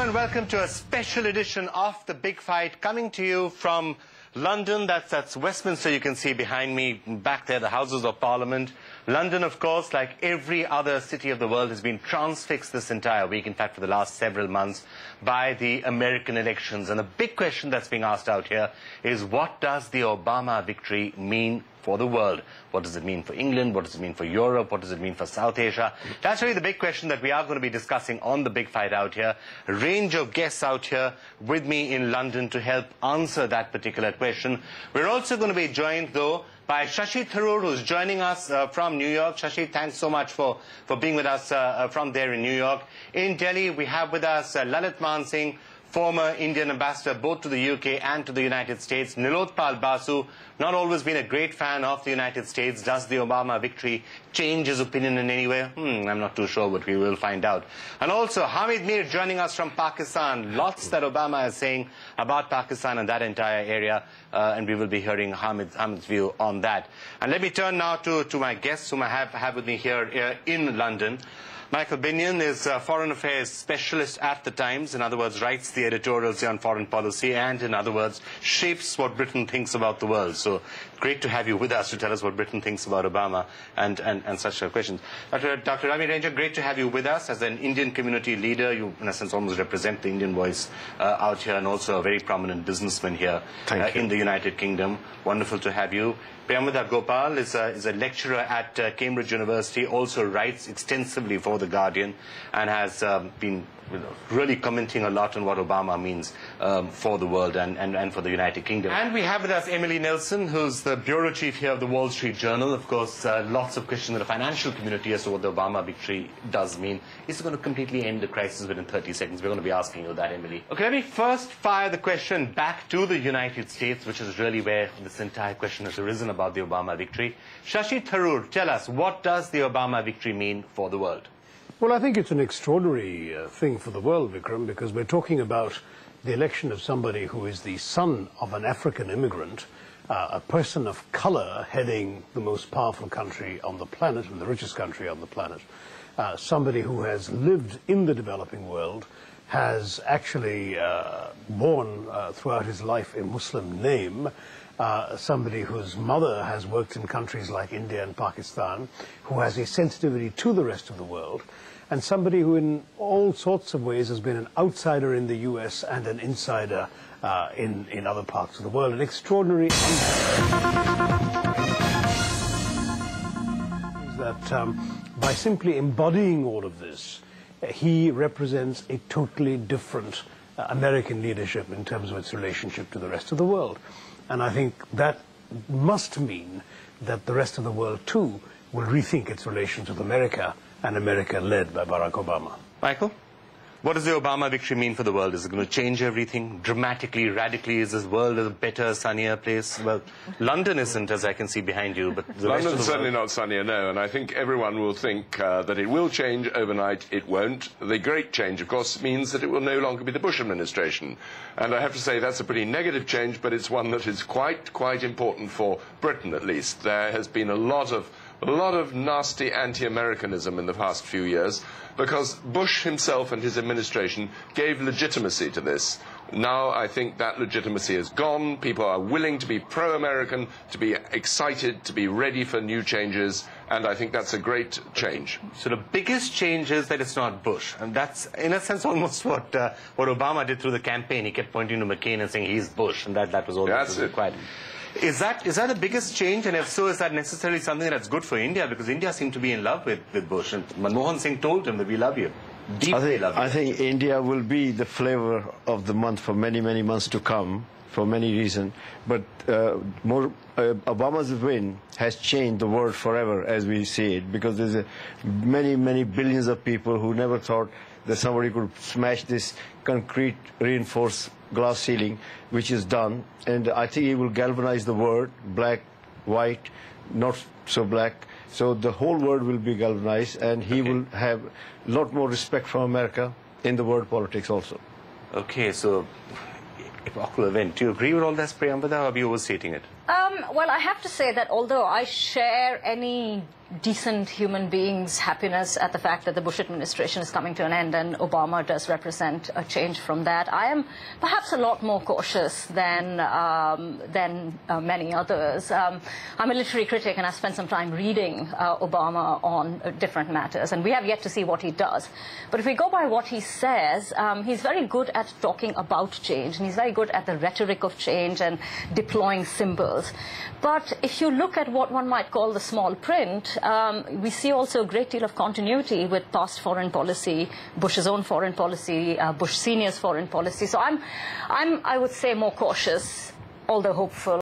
and welcome to a special edition of The Big Fight, coming to you from London. That's Westminster, you can see behind me, back there, the Houses of Parliament. London, of course, like every other city of the world, has been transfixed this entire week, in fact for the last several months, by the American elections. And the big question that's being asked out here is, what does the Obama victory mean for the world? What does it mean for England? What does it mean for Europe? What does it mean for South Asia? That's really the big question that we are going to be discussing on The Big Fight out here. A range of guests out here with me in London to help answer that particular question. We're also going to be joined, though, by Shashi Tharoor, who's joining us from New York. Shashi, thanks so much for being with us from there in New York. In Delhi, we have with us Lalit Man Singh, former Indian ambassador both to the UK and to the United States. Nilotpal Basu, not always been a great fan of the United States. Does the Obama victory change his opinion in any way? I'm not too sure, but we will find out. And also Hamid Mir joining us from Pakistan. Lots that Obama is saying about Pakistan and that entire area, and we will be hearing Hamid's view on that. And let me turn now to my guests whom I have with me here in London. Michael Binnion is a foreign affairs specialist at The Times. In other words, writes the editorials on foreign policy and, in other words, shapes what Britain thinks about the world. So great to have you with us to tell us what Britain thinks about Obama and such questions. Dr. Ravi Ranger, great to have you with us as an Indian community leader. You, in a sense, almost represent the Indian voice out here, and also a very prominent businessman here in the United Kingdom. Wonderful to have you. Priyamvada Gopal is a lecturer at Cambridge University, also writes extensively for The Guardian, and has been really commenting a lot on what Obama means for the world and for the United Kingdom. And we have with us Emily Nelson, who's the bureau chief here of the Wall Street Journal. Of course, lots of questions in the financial community as to what the Obama victory does mean. Is it going to completely end the crisis within 30 seconds? We're going to be asking you that, Emily. Okay, let me first fire the question back to the United States, which is really where this entire question has arisen about the Obama victory. Shashi Tharoor, tell us, what does the Obama victory mean for the world? Well, I think it's an extraordinary thing for the world, Vikram, because we're talking about the election of somebody who is the son of an African immigrant, a person of color heading the most powerful country on the planet, and the richest country on the planet, somebody who has lived in the developing world, has actually borne throughout his life a Muslim name, somebody whose mother has worked in countries like India and Pakistan, who has a sensitivity to the rest of the world, and somebody who in all sorts of ways has been an outsider in the US and an insider in other parts of the world. An extraordinary that by simply embodying all of this, he represents a totally different American leadership in terms of its relationship to the rest of the world. And I think that must mean that the rest of the world, too, will rethink its relations with America, and America led by Barack Obama. Michael, what does the Obama victory mean for the world? Is it going to change everything dramatically, radically? Is this world a better, sunnier place? Well, London isn't, as I can see behind you, but the rest of the London's certainly not sunnier, no, and I think everyone will think that it will change overnight. It won't. The great change, of course, means that it will no longer be the Bush administration. And I have to say that's a pretty negative change, but it's one that is quite important for Britain, at least. There has been a lot of nasty anti-Americanism in the past few years, because Bush himself and his administration gave legitimacy to this. Now I think that legitimacy is gone. People are willing to be pro-American, to be excited, to be ready for new changes, and I think that's a great change. So the biggest change is that it's not Bush, and that's, in a sense, almost what Obama did through the campaign. He kept pointing to McCain and saying he's Bush, and that was all that was required. Is that the biggest change, and if so, is that necessarily something that's good for India? Because India seemed to be in love with Bush, and Manmohan Singh told him that we love you. Deeply love you. I think India will be the flavor of the month for many, many months to come, for many reasons. But Obama's win has changed the world forever, as we see it, because there's many, many billions of people who never thought that somebody could smash this concrete reinforced glass ceiling, which is done. And I think he will galvanize the world, black, white, not so black. So the whole world will be galvanized, and he will have a lot more respect from America in the world politics also. Okay, so epochal event. Do you agree with all this, Priyamvada, or are you overstating it? Well, I have to say that although I share any decent human being's happiness at the fact that the Bush administration is coming to an end and Obama does represent a change from that, I am perhaps a lot more cautious than many others. I'm a literary critic and I've spent some time reading Obama on different matters, and we have yet to see what he does. But if we go by what he says, he's very good at talking about change, and he's very good at the rhetoric of change and deploying symbols. But if you look at what one might call the small print, we see also a great deal of continuity with past foreign policy, Bush's own foreign policy, Bush Senior's foreign policy. So I would say, more cautious, although hopeful.